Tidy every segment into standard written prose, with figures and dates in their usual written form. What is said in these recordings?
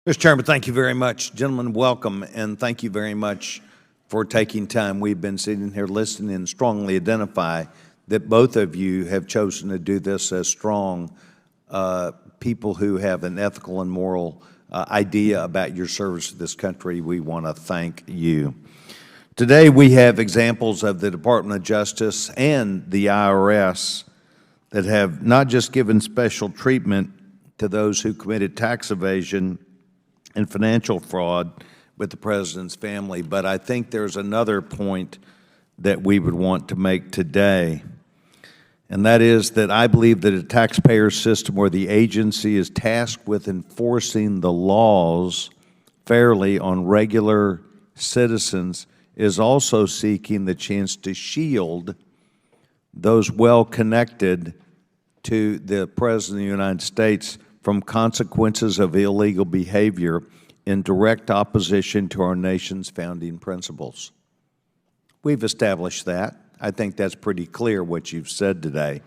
Mr. Chairman, thank you very much. Gentlemen, welcome, and thank you very much for taking time. We've been sitting here listening and strongly identify that both of you have chosen to do this as strong people who have an ethical and moral idea about your service to this country. We want to thank you. Today we have examples of the Department of Justice and the IRS that have not just given special treatment to those who committed tax evasion and financial fraud with the President's family, but I think there's another point that we would want to make today, and that is that I believe that a taxpayer system where the agency is tasked with enforcing the laws fairly on regular citizens is also seeking the chance to shield those well-connected to the President of the United States from consequences of illegal behavior in direct opposition to our nation's founding principles. We've established that. I think that's pretty clear what you've said today.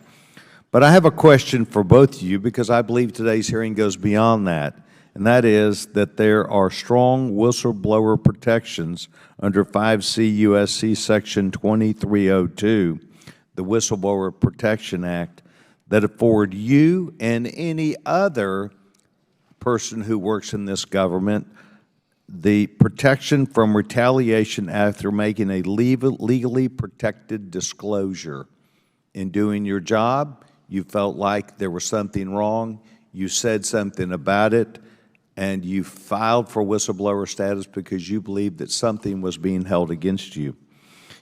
But I have a question for both of you because I believe today's hearing goes beyond that, and that is that there are strong whistleblower protections under 5 U.S.C. Section 2302, the Whistleblower Protection Act, that afford you and any other person who works in this government the protection from retaliation after making a legally protected disclosure. In doing your job, you felt like there was something wrong, you said something about it, and you filed for whistleblower status because you believed that something was being held against you.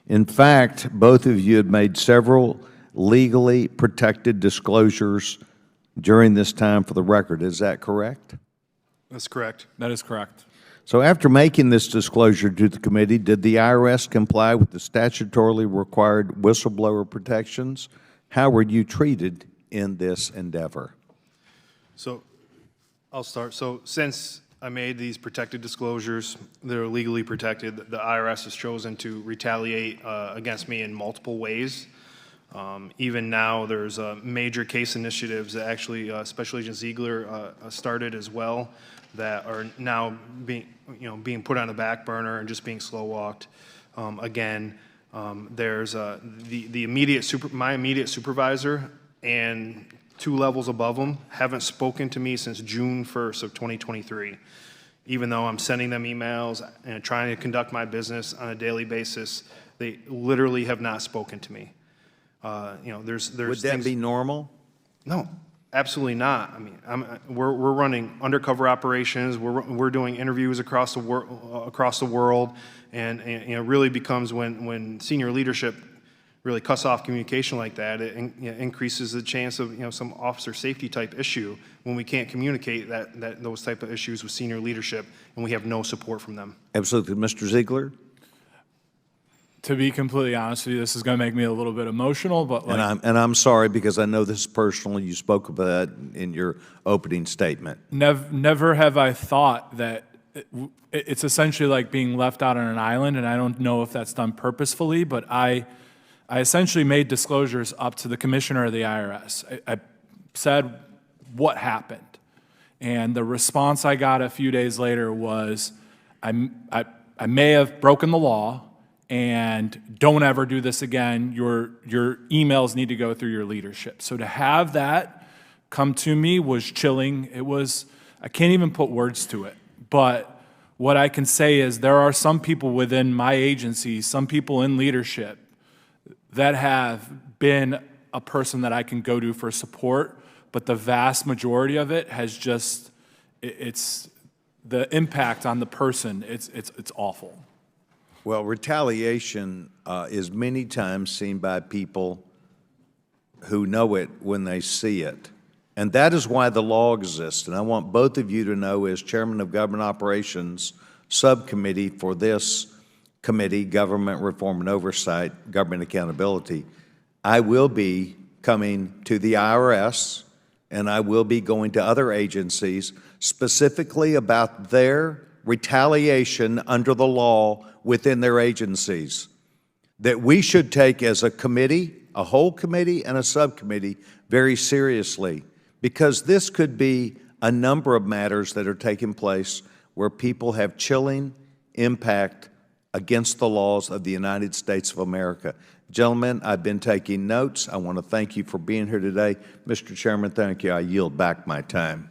In fact, both of you had made several legally protected disclosures during this time for the record. Is that correct? That's correct. That is correct. So after making this disclosure to the committee, did the IRS comply with the statutorily required whistleblower protections? How were you treated in this endeavor? So I'll start. So since I made these protected disclosures that are legally protected, the IRS has chosen to retaliate against me in multiple ways. Even now, there's major case initiatives that actually Special Agent Ziegler started as well that are now being put on the back burner and just being slow walked. Again, there's the my immediate supervisor and 2 levels above them haven't spoken to me since June 1st of 2023. Even though I'm sending them emails and trying to conduct my business on a daily basis, they literally have not spoken to me. There's Would that be normal? No, absolutely not. I mean, we're running undercover operations. We're doing interviews across the world, and it really becomes when senior leadership really cuts off communication like that, it increases the chance of some officer safety type issue when we can't communicate those type of issues with senior leadership and we have no support from them. Absolutely, Mr. Ziegler. To be completely honest with you, this is going to make me a little bit emotional, but and I'm sorry because I know this is personal. You spoke about that in your opening statement. Never have I thought that it's essentially like being left out on an island, and I don't know if that's done purposefully, but I essentially made disclosures up to the commissioner of the IRS. I said what happened, and the response I got a few days later was, I may have broken the law, and don't ever do this again. Your emails need to go through your leadership. So to have that come to me was chilling. It was, I can't even put words to it. But what I can say is there are some people within my agency, some people in leadership that have been a person that I can go to for support, but the vast majority of it has just, it's the impact on the person, it's awful. Well, retaliation is many times seen by people who know it when they see it. And that is why the law exists. And I want both of you to know, as Chairman of Government Operations Subcommittee for this committee, Government Reform and Oversight, Government Accountability, I will be coming to the IRS and I will be going to other agencies specifically about their retaliation under the law within their agencies that we should take as a committee, a whole committee and a subcommittee, very seriously, because this could be a number of matters that are taking place where people have chilling impact against the laws of the United States of America. Gentlemen, I've been taking notes. I want to thank you for being here today. Mr. Chairman, thank you. I yield back my time.